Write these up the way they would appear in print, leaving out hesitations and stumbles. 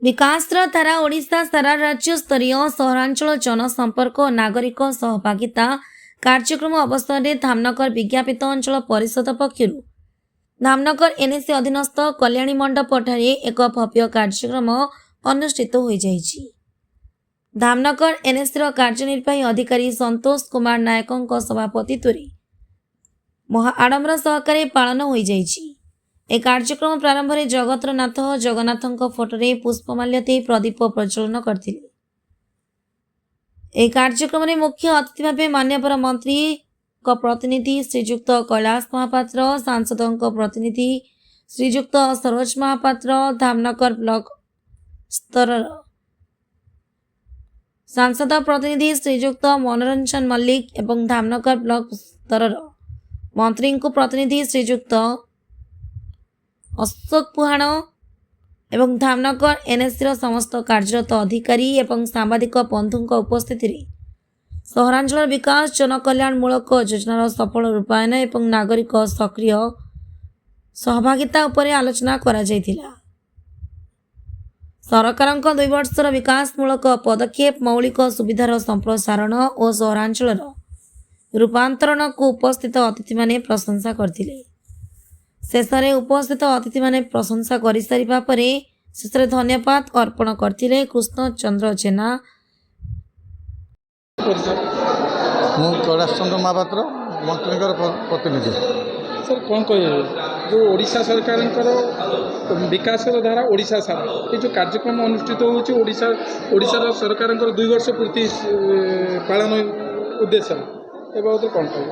विकास धारा ओडिशा सारा राज्य स्तरीय सहरांचल जनसंपर्क और नागरिक सहभागिता कार्यक्रम अवसर में धामनगर विज्ञापित अंचल परिषद पक्षर धामनगर एनएसी अधीनस्थ कल्याणी मंडप ठारे एक भव्य कार्यक्रम अनुष्ठित हो जाइछि। धामनगर एनएसी कार्यनिर्वाही अधिकारी संतोष कुमार नायकों सभापतित्व महा आडम्बर सहकारे पालन हो जाइछि। ए कार्यक्रम प्रारंभ में जगतर नाथ जगन्नाथ फोटोरे पुष्पमाल्य दे प्रदीप प्रज्वलन करते। ए कार्यक्रम में मुख्य अतिथि भाव मान्यवर मंत्री प्रतिनिधि श्रीजुक्त कैलाश महापात्र, सांसदों प्रतिनिधि श्रीजुक्त सरोज महापात्र, धामनगर ब्लॉक स्तर सांसद प्रतिनिधि श्रीजुक्त मनोरंजन मल्लिक एवं धामनगर ब्लॉक स्तर मंत्री प्रतिनिधि श्रीजुक्त अशोक पुहाण एवं धामनगर एनएसी समस्त कार्यरत अधिकारी एवं सांबादिक बंधु उपस्थित सहरांचल विकास जनकल्याणमूलक योजनार सफल रूपायन एवं नागरिक सक्रिय सहभागिता उपरे आलोचना करा जायतिला। सरकार 2 वर्षर विकासमूलक पदक्षेप मौलिक सुविधार संप्रसारण और सहरांचल रूपांतरण को उपस्थित अतिथि माने प्रशंसा करथिले। शेषे उपस्थित अतिथि माने प्रशंसा कर सारिबा परे शेषे धन्यवाद अर्पण करथिले कृष्ण चंद्र जेना। मु कैलाश चंद्र महापात्र मंत्री प्रतिनिधि। सर कौन कहे जो ओडिशा सरकार विकास धारा ओडिशा सारा ये जो कार्यक्रम अनुष्ठित होशार सरकार 2 वर्ष पूर्ति पालन उद्देश्य ए बाबद कौन कह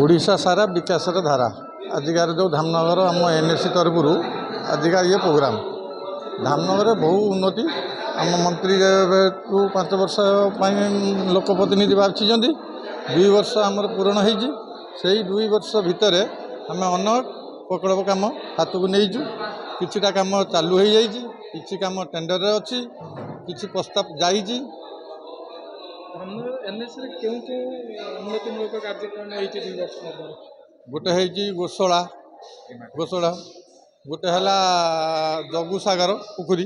ओडिशा सारा विकास धारा आजिकार जो धामनगर आम एनएसी तरफ आजिका ये प्रोग्राम धामनगर बहु उन्नति आम मंत्री 5 वर्ष लोकप्रतिनिधि बाछी 2 वर्ष आमर पूरण हो से 2 वर्ष भितर आम अनेक प्रकल्प कम हाथ को नहींचु किछिटा कम चालू हो जाइए किछि कम टेंडर अच्छी किछि प्रस्ताव जाइए। एनएसी क्यों उन्नतिमूलक कार्यक्रम होती 2 वर्ष गोटे है गोशाला गोटे है जगुसागर पुखरी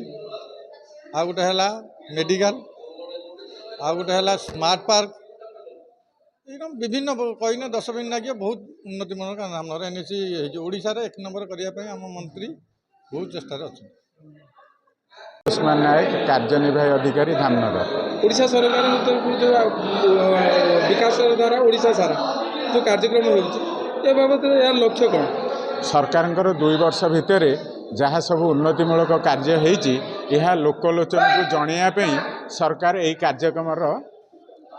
आ गोटे है मेडिकल आ गोटे है स्मार्ट पार्क एकदम विभिन्न कहीने 10 मिनट लगे बहुत उन्नतिमूलक नाम एनएसी ओडिशा 1 नंबर करने आम मंत्री बहुत चेष्टा अच्छा। उस्मान नायक कार्यनिर्वाही अधिकारी धामनगर। ओडिशा सरकार तरफ जो विकास धारा ओडिशा सारा जो कार्यक्रम हो बाबद यार लक्ष्य कौन सरकार 2 वर्ष भितर जहाँ सब उन्नतिमूलक कार्य होती यह लोकलोचन को जनवाई सरकार यही कार्यक्रम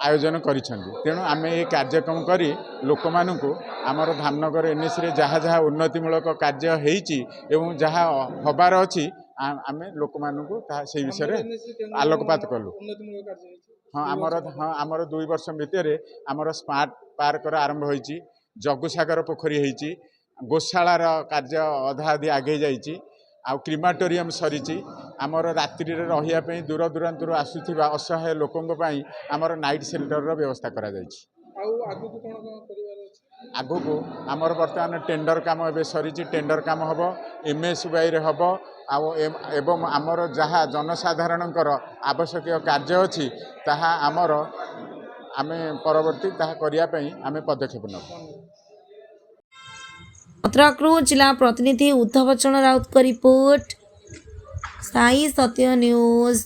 आयोजन करेणु आम ये कार्यक्रम करी लोक मानू आमर धामनगर एनएसी जहाँ जहाँ उन्नतिमूलक कार्य होती जहाँ हबार अच्छी आम लोक मानू से विषय आलोकपात कलु। हाँ आमर 2 वर्ष भितर आमर स्मार्ट पार्क आरंभ होती जगुसागर पोखरी होती गोशालार कार्य अधा अधि आगे जाइए आ क्रिमाटोरियम सरी आमर रात्रि रही दूर दूरांतर आसुवा असहाय लोकों आमर नाइट सेल्टर व्यवस्था करा आगु को आमर बर्तमान टेंडर काम ए सरी टेंडर काम हम एमएसवाई हम एवं आमर जहाँ जनसाधारण आवश्यक कार्य अच्छी ताहा आमर आमे परवर्ती ताहा करने आमे पदक्षेप नबु। भद्रकरू जिला प्रतिनिधि उद्धव चरण राउत का रिपोर्ट साई सत्य न्यूज।